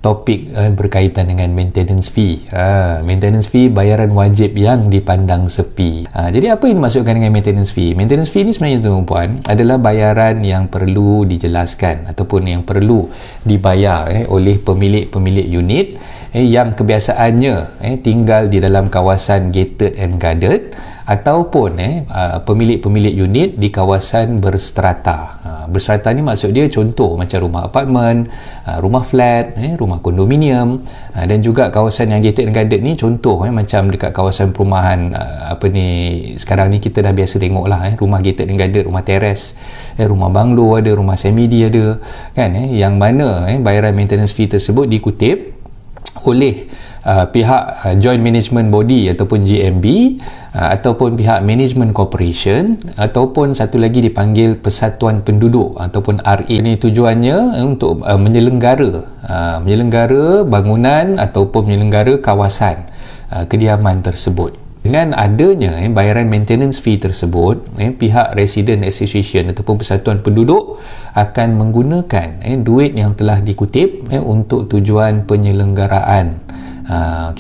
topik berkaitan dengan maintenance fee. Maintenance fee bayaran wajib yang dipandang sepi. Jadi apa yang dimaksudkan dengan maintenance fee? Maintenance fee ni sebenarnya tuan-tuan puan adalah bayaran yang perlu dijelaskan ataupun yang perlu dibayar oleh pemilik-pemilik unit yang kebiasaannya tinggal di dalam kawasan gated and guarded ataupun pemilik-pemilik unit di kawasan berstrata. Berstrata ni maksud dia contoh macam rumah apartmen, rumah flat, rumah kondominium, dan juga kawasan yang gated and guarded ni contoh macam dekat kawasan perumahan sekarang ni kita dah biasa tengok lah rumah gated and guarded, rumah teres, rumah banglo ada, rumah semi-D ada kan, yang mana bayaran maintenance fee tersebut dikutip oleh pihak Joint Management Body ataupun JMB ataupun pihak Management Corporation ataupun satu lagi dipanggil Persatuan Penduduk ataupun RA. Ini tujuannya untuk menyelenggara bangunan ataupun menyelenggara kawasan kediaman tersebut. Dengan adanya bayaran maintenance fee tersebut, pihak Resident Association ataupun Persatuan Penduduk akan menggunakan duit yang telah dikutip untuk tujuan penyelenggaraan,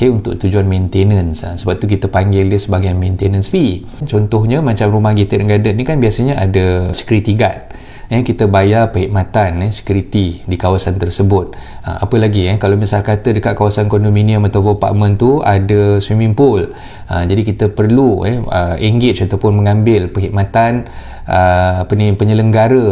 untuk tujuan maintenance. Sebab tu kita panggil dia sebagai maintenance fee. Contohnya macam rumah gated and guarded ni kan biasanya ada security guard. Kita bayar perkhidmatan security di kawasan tersebut. Apa lagi kalau misal kata dekat kawasan kondominium atau apartmen tu ada swimming pool, jadi kita perlu engage ataupun mengambil perkhidmatan penyelenggara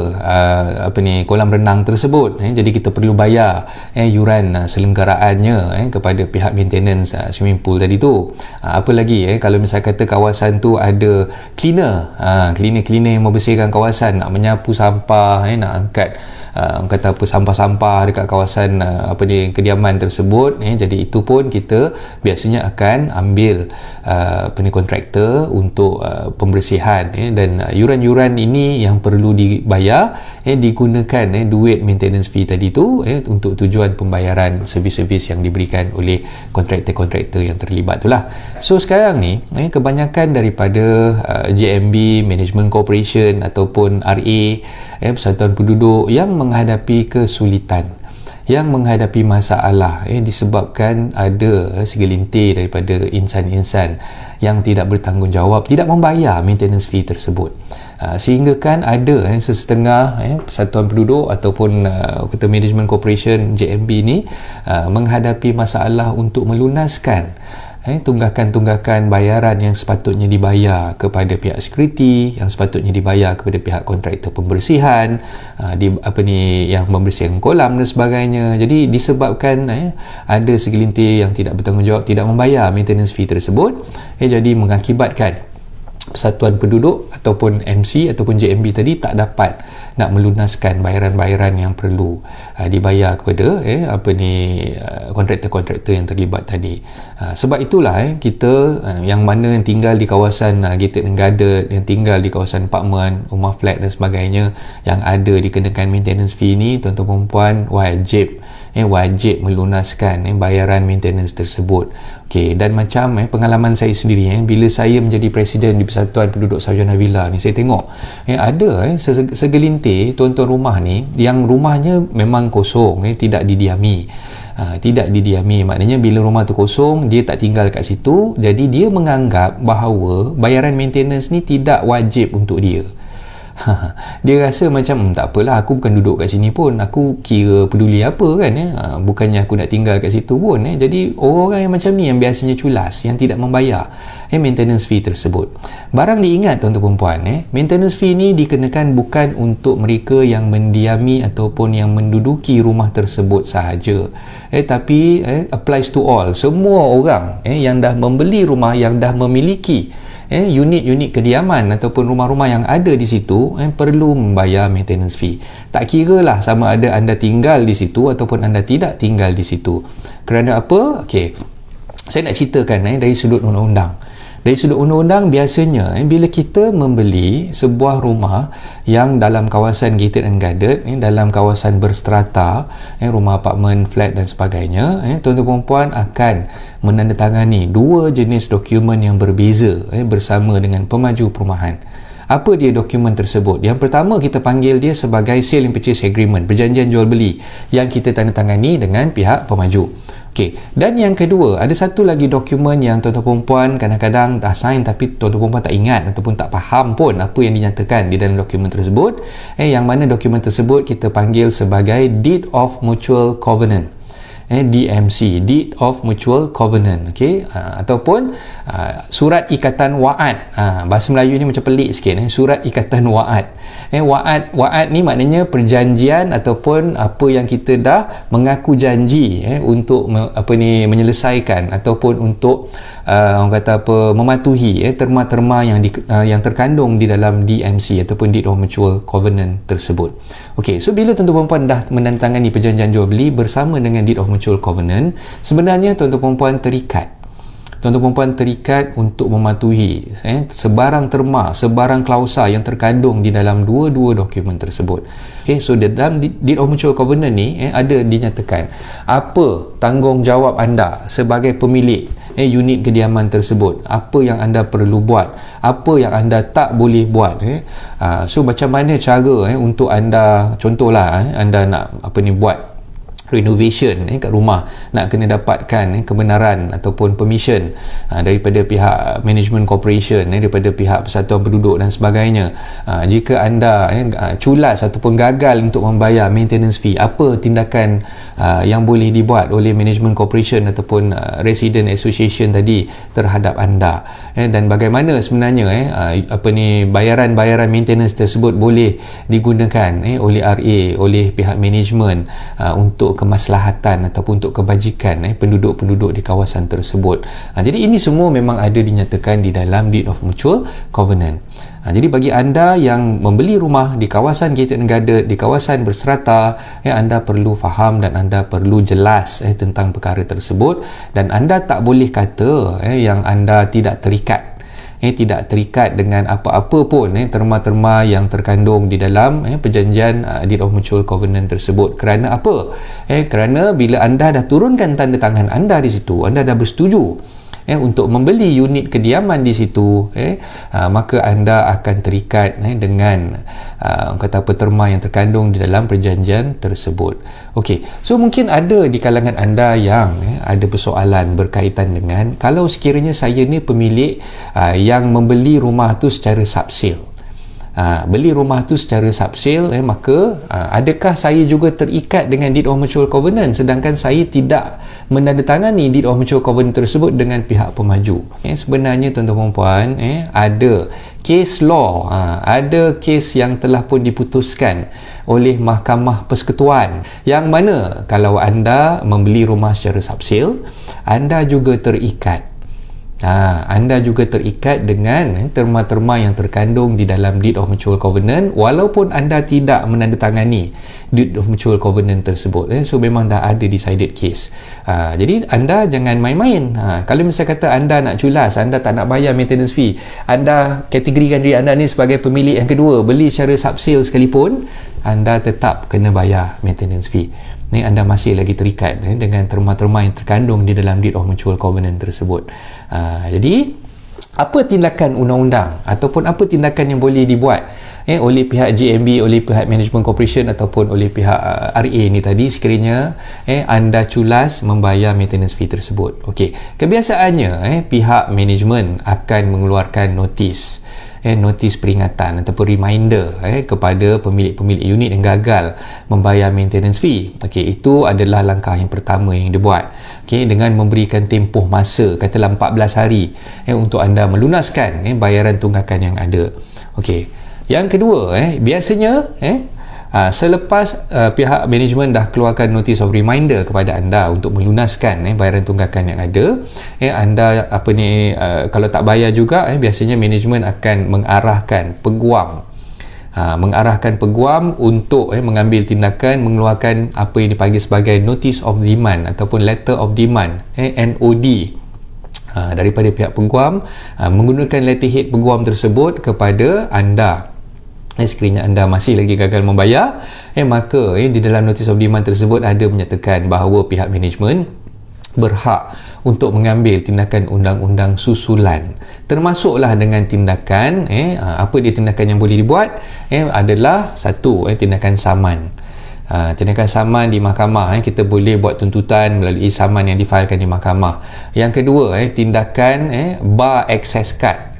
kolam renang tersebut. Jadi kita perlu bayar yuran selenggaraannya kepada pihak maintenance swimming pool tadi tu. Apa lagi kalau misal kata kawasan tu ada cleaner yang membersihkan kawasan, nak menyapu sampah, nak angkat kata apa sampah-sampah dekat kawasan kediaman tersebut, jadi itu pun kita biasanya akan ambil kontraktor untuk pembersihan, dan yuran-yuran ini yang perlu dibayar digunakan duit maintenance fee tadi tu untuk tujuan pembayaran servis-servis yang diberikan oleh kontraktor-kontraktor yang terlibat itulah. So sekarang ni kebanyakan daripada JMB, Management Corporation ataupun RA, Persatuan Penduduk yang menghadapi kesulitan, yang menghadapi masalah disebabkan ada segelintir daripada insan-insan yang tidak bertanggungjawab, tidak membayar maintenance fee tersebut, sehingga kan ada sesetengah Persatuan Penduduk ataupun kata Management Corporation JMB ni menghadapi masalah untuk melunaskan tunggakan-tunggakan bayaran yang sepatutnya dibayar kepada pihak security, yang sepatutnya dibayar kepada pihak kontraktor pembersihan, yang membersihkan kolam dan sebagainya. Jadi disebabkan ada segelintir yang tidak bertanggungjawab, tidak membayar maintenance fee tersebut, jadi mengakibatkan Persatuan Penduduk ataupun MC ataupun JMB tadi tak dapat nak melunaskan bayaran-bayaran yang perlu dibayar kepada kontraktor-kontraktor yang terlibat tadi. Sebab itulah kita yang mana yang tinggal di kawasan gated and guarded, yang tinggal di kawasan apartmen, rumah flat dan sebagainya, yang ada dikenakan maintenance fee ni, tuan-tuan perempuan wajib melunaskan bayaran maintenance tersebut. Okey, dan macam pengalaman saya sendiri bila saya menjadi presiden di Persatuan Penduduk Sarjana Villa ni, saya tengok ada segelintir tuan-tuan rumah ni yang rumahnya memang kosong, tidak didiami. Maknanya bila rumah tu kosong, dia tak tinggal kat situ, jadi dia menganggap bahawa bayaran maintenance ni tidak wajib untuk dia. Dia rasa macam tak apalah, aku bukan duduk kat sini pun, aku kira peduli apa kan, bukannya aku nak tinggal kat situ pun. Jadi orang yang macam ni yang biasanya culas, yang tidak membayar maintenance fee tersebut. Barang diingat tuan-tuan perempuan, maintenance fee ni dikenakan bukan untuk mereka yang mendiami ataupun yang menduduki rumah tersebut sahaja, tapi applies to all, semua orang yang dah membeli rumah, yang dah memiliki unit-unit kediaman ataupun rumah-rumah yang ada di situ perlu membayar maintenance fee. Tak kira lah sama ada anda tinggal di situ ataupun anda tidak tinggal di situ. Kerana apa? Okey, saya nak ceritakan dari sudut undang-undang. Dari sudut undang-undang, biasanya bila kita membeli sebuah rumah yang dalam kawasan gated and guarded, dalam kawasan berstrata, rumah apartmen, flat dan sebagainya, tuan-tuan perempuan akan menandatangani dua jenis dokumen yang berbeza bersama dengan pemaju perumahan. Apa dia dokumen tersebut? Yang pertama, kita panggil dia sebagai Sale and Purchase Agreement, perjanjian jual beli yang kita tandatangani dengan pihak pemaju. Okey, dan yang kedua, ada satu lagi dokumen yang tuan-tuan perempuan kadang-kadang dah sign tapi tuan-tuan perempuan tak ingat ataupun tak faham pun apa yang dinyatakan di dalam dokumen tersebut. Yang mana dokumen tersebut kita panggil sebagai Deed of Mutual Covenant. DMC, Deed of Mutual Covenant, okey, ataupun surat ikatan wa'ad. Bahasa Melayu ni macam pelik sikit, surat ikatan wa'ad. Wa'ad ni maknanya perjanjian ataupun apa yang kita dah mengaku janji untuk menyelesaikan ataupun untuk orang kata apa, mematuhi terma-terma yang terkandung di dalam DMC ataupun Deed of Mutual Covenant tersebut. Okey, so bila tuan-tuan perempuan dah menandatangani perjanjian jual beli bersama dengan Deed of Mutual Covenant, sebenarnya tuan-tuan perempuan terikat. Tuan-tuan perempuan terikat untuk mematuhi sebarang terma, sebarang klausa yang terkandung di dalam dua-dua dokumen tersebut. Okay, so dalam Deed of Mutual Covenant ni ada dinyatakan apa tanggungjawab anda sebagai pemilik unit kediaman tersebut, apa yang anda perlu buat, apa yang anda tak boleh buat. So macam mana cara untuk anda, contohlah anda nak buat renovation kat rumah, nak kena dapatkan kebenaran ataupun permission daripada pihak management corporation, daripada pihak persatuan penduduk dan sebagainya. Jika anda culas ataupun gagal untuk membayar maintenance fee, apa tindakan yang boleh dibuat oleh management corporation ataupun resident association tadi terhadap anda, dan bagaimana sebenarnya bayaran-bayaran maintenance tersebut boleh digunakan oleh RA, oleh pihak management untuk kemaslahatan ataupun untuk kebajikan penduduk-penduduk di kawasan tersebut. Jadi ini semua memang ada dinyatakan di dalam Deed of Mutual Covenant. Jadi bagi anda yang membeli rumah di kawasan Gated and Guarded, di kawasan berserata, anda perlu faham dan anda perlu jelas tentang perkara tersebut, dan anda tak boleh kata yang anda tidak terikat. Tidak terikat dengan apa-apa pun terma-terma yang terkandung di dalam perjanjian Deed of Mutual Covenant tersebut. Kerana apa? Kerana bila anda dah turunkan tanda tangan anda di situ, anda dah bersetuju untuk membeli unit kediaman di situ, maka anda akan terikat dengan kata apa, terma yang terkandung di dalam perjanjian tersebut. Okey, so mungkin ada di kalangan anda yang ada persoalan berkaitan dengan, kalau sekiranya saya ni pemilik yang membeli rumah tu secara subsale, beli rumah tu secara subsale, maka adakah saya juga terikat dengan Deed of Mutual Covenant sedangkan saya tidak menandatangani Deed of Mutual Covenant tersebut dengan pihak pemaju? Sebenarnya tuan-tuan puan, ada case law, ada case yang telah pun diputuskan oleh Mahkamah Persekutuan yang mana kalau anda membeli rumah secara subsale, anda juga terikat. Anda juga terikat dengan terma-terma yang terkandung di dalam Deed of Mutual Covenant walaupun anda tidak menandatangani Deed of Mutual Covenant tersebut. So memang dah ada decided case. Jadi anda jangan main-main. Kalau misalnya kata anda nak culas, anda tak nak bayar maintenance fee, anda kategorikan diri anda ni sebagai pemilik yang kedua, beli secara subsale sekalipun, anda tetap kena bayar maintenance fee. Anda masih lagi terikat dengan terma-terma yang terkandung di dalam Deed of Mutual Covenant tersebut. Jadi apa tindakan undang-undang ataupun apa tindakan yang boleh dibuat oleh pihak JMB, oleh pihak Management Corporation ataupun oleh pihak RA ni tadi sekiranya anda culas membayar maintenance fee tersebut? Okey, kebiasaannya pihak management akan mengeluarkan notis peringatan ataupun reminder kepada pemilik-pemilik unit yang gagal membayar maintenance fee. Okey, itu adalah langkah yang pertama yang dibuat. Okey, dengan memberikan tempoh masa katalah 14 hari untuk anda melunaskan bayaran tunggakan yang ada. Okey. Yang kedua, biasanya selepas pihak management dah keluarkan notice of reminder kepada anda untuk melunaskan bayaran tunggakan yang ada, anda kalau tak bayar juga, biasanya management akan mengarahkan peguam untuk mengambil tindakan, mengeluarkan apa yang dipanggil sebagai notice of demand ataupun letter of demand, NOD, daripada pihak peguam, menggunakan letterhead peguam tersebut kepada anda. Sekiranya anda masih lagi gagal membayar, maka di dalam notice of demand tersebut ada menyatakan bahawa pihak management berhak untuk mengambil tindakan undang-undang susulan, termasuklah dengan tindakan apa dia tindakan yang boleh dibuat adalah satu, tindakan saman. Tindakan saman di mahkamah, kita boleh buat tuntutan melalui saman yang difailkan di mahkamah. Yang kedua, tindakan bar access card.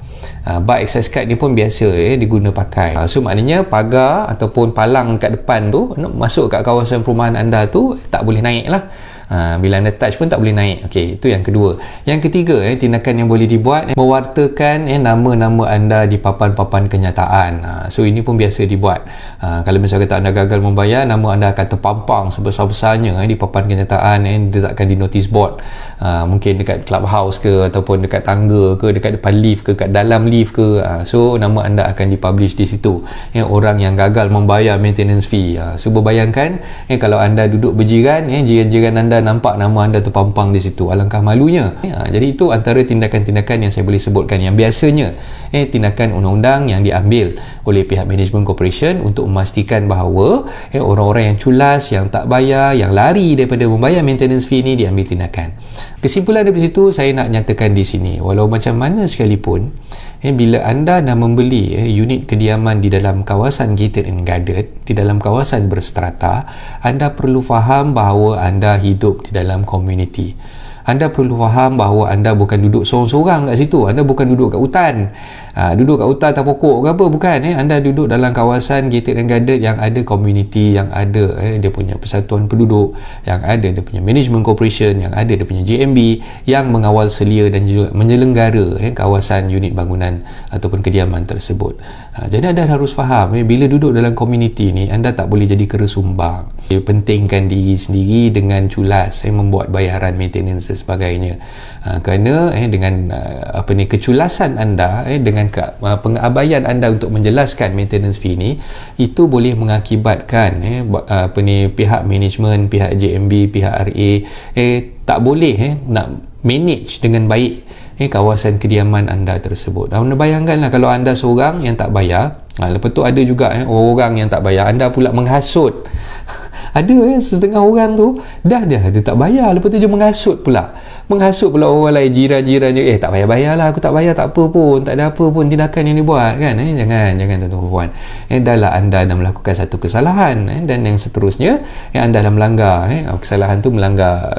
Bar access card ni pun biasa diguna pakai. So maknanya pagar ataupun palang kat depan tu masuk kat kawasan perumahan anda tu tak boleh naik lah. Bila anda touch pun tak boleh naik. Okey, itu yang kedua. Yang ketiga, tindakan yang boleh dibuat, mewartakan nama-nama anda di papan-papan kenyataan. So ini pun biasa dibuat. Kalau misalnya kata anda gagal membayar, nama anda akan terpampang sebesar-besarnya di papan kenyataan, diletakkan di notice board. Mungkin dekat clubhouse ke, ataupun dekat tangga ke, dekat depan lift ke, kat dalam lift ke. So nama anda akan dipublish di situ. Orang yang gagal membayar maintenance fee. So berbayangkan kalau anda duduk berjiran, jiran-jiran anda nampak nama anda terpampang di situ, alangkah malunya. Jadi itu antara tindakan-tindakan yang saya boleh sebutkan yang biasanya tindakan undang-undang yang diambil oleh pihak management corporation untuk memastikan bahawa orang-orang yang culas, yang tak bayar, yang lari daripada membayar maintenance fee ni diambil tindakan. Kesimpulan dari situ saya nak nyatakan di sini, walau macam mana sekalipun, bila anda nak membeli unit kediaman di dalam kawasan gated and guarded, di dalam kawasan berstrata, anda perlu faham bahawa anda hidup di dalam komuniti. Anda perlu faham bahawa anda bukan duduk sorang-sorang kat situ. Anda bukan duduk kat hutan. Duduk kat hutan atas pokok ke apa, bukan. Anda duduk dalam kawasan gated and guarded yang ada komuniti, yang ada dia punya persatuan penduduk, yang ada dia punya management corporation, yang ada dia punya JMB yang mengawal selia dan juga menyelenggara kawasan unit bangunan ataupun kediaman tersebut. Jadi anda harus faham, bila duduk dalam komuniti ni, anda tak boleh jadi kera sumbang. Pentingkan diri sendiri dengan culas membuat bayaran maintenance dan sebagainya. Kerana dengan keculasan anda, dengan pengabaian anda untuk menjelaskan maintenance fee ni, itu boleh mengakibatkan pihak management, pihak JMB, pihak RA tak boleh nak manage dengan baik kawasan kediaman anda tersebut. Anda bayangkanlah kalau anda seorang yang tak bayar, lepas tu ada juga orang yang tak bayar, anda pula menghasut. Ada setengah orang tu dah dia tak bayar, lepas tu dia menghasut pula orang lain, jiran-jiran dia, tak payah lah, aku tak bayar, tak apa pun, tak ada apa pun tindakan yang dibuat kan. Jangan tuan-tuan puan, dahlah anda dah melakukan satu kesalahan, dan yang seterusnya anda dah melanggar kesalahan tu, melanggar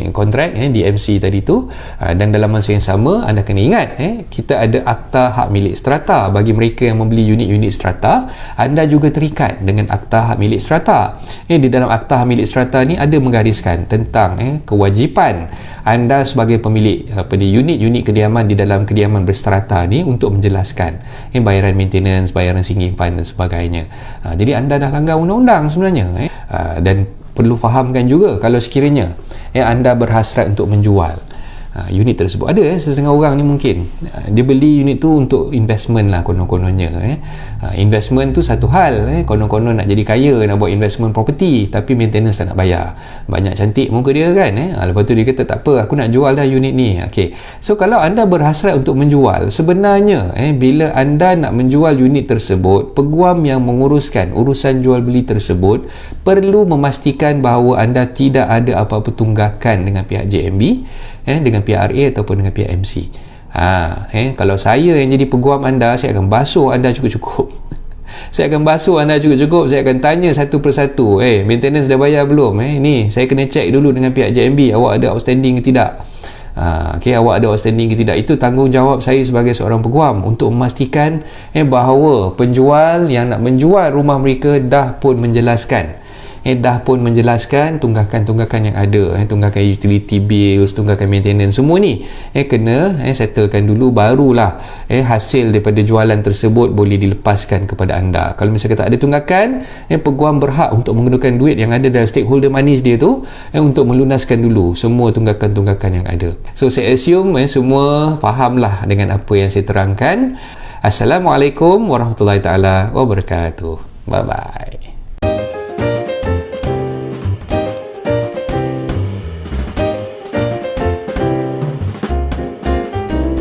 kontrak DMC tadi tu, dan dalam masa yang sama anda kena ingat kita ada akta hak milik strata. Bagi mereka yang membeli unit-unit strata, anda juga terikat dengan akta hak milik strata. Di dalam akta hak milik strata ni ada menggariskan tentang kewajipan anda sebagai pemilik unit-unit kediaman di dalam kediaman berstrata ni untuk menjelaskan bayaran maintenance, bayaran sinking fund dan sebagainya. Jadi anda dah langgar undang-undang sebenarnya. Dan perlu fahamkan juga kalau sekiranya anda berhasrat untuk menjual unit tersebut. Ada setengah orang ni mungkin dia beli unit tu untuk investment lah konon-kononnya. Investment tu satu hal, konon-konon nak jadi kaya, nak buat investment property, tapi maintenance tak nak bayar. Banyak cantik muka dia kan. Lepas tu dia kata tak apa, aku nak jual dah unit ni. Okay. So kalau anda berhasrat untuk menjual, sebenarnya bila anda nak menjual unit tersebut, peguam yang menguruskan urusan jual beli tersebut perlu memastikan bahawa anda tidak ada apa-apa tunggakan dengan pihak JMB, dengan pihak RA ataupun dengan pihak MC. Kalau saya yang jadi peguam anda, saya akan basuh anda cukup-cukup. Saya akan basuh anda cukup-cukup. Saya akan tanya satu persatu, maintenance dah bayar belum? Ni saya kena check dulu dengan pihak JMB, awak ada outstanding ke tidak? Awak ada outstanding ke tidak? Itu tanggungjawab saya sebagai seorang peguam untuk memastikan bahawa penjual yang nak menjual rumah mereka dah pun menjelaskan tunggakan-tunggakan yang ada, tunggakan utility bills, tunggakan maintenance, semua ni kena settlekan dulu, barulah hasil daripada jualan tersebut boleh dilepaskan kepada anda. Kalau misalnya tak ada tunggakan, peguam berhak untuk menggunakan duit yang ada dalam stakeholder manis dia tu untuk melunaskan dulu semua tunggakan-tunggakan yang ada. So saya assume semua fahamlah dengan apa yang saya terangkan. Assalamualaikum warahmatullahi taala wabarakatuh. Bye bye.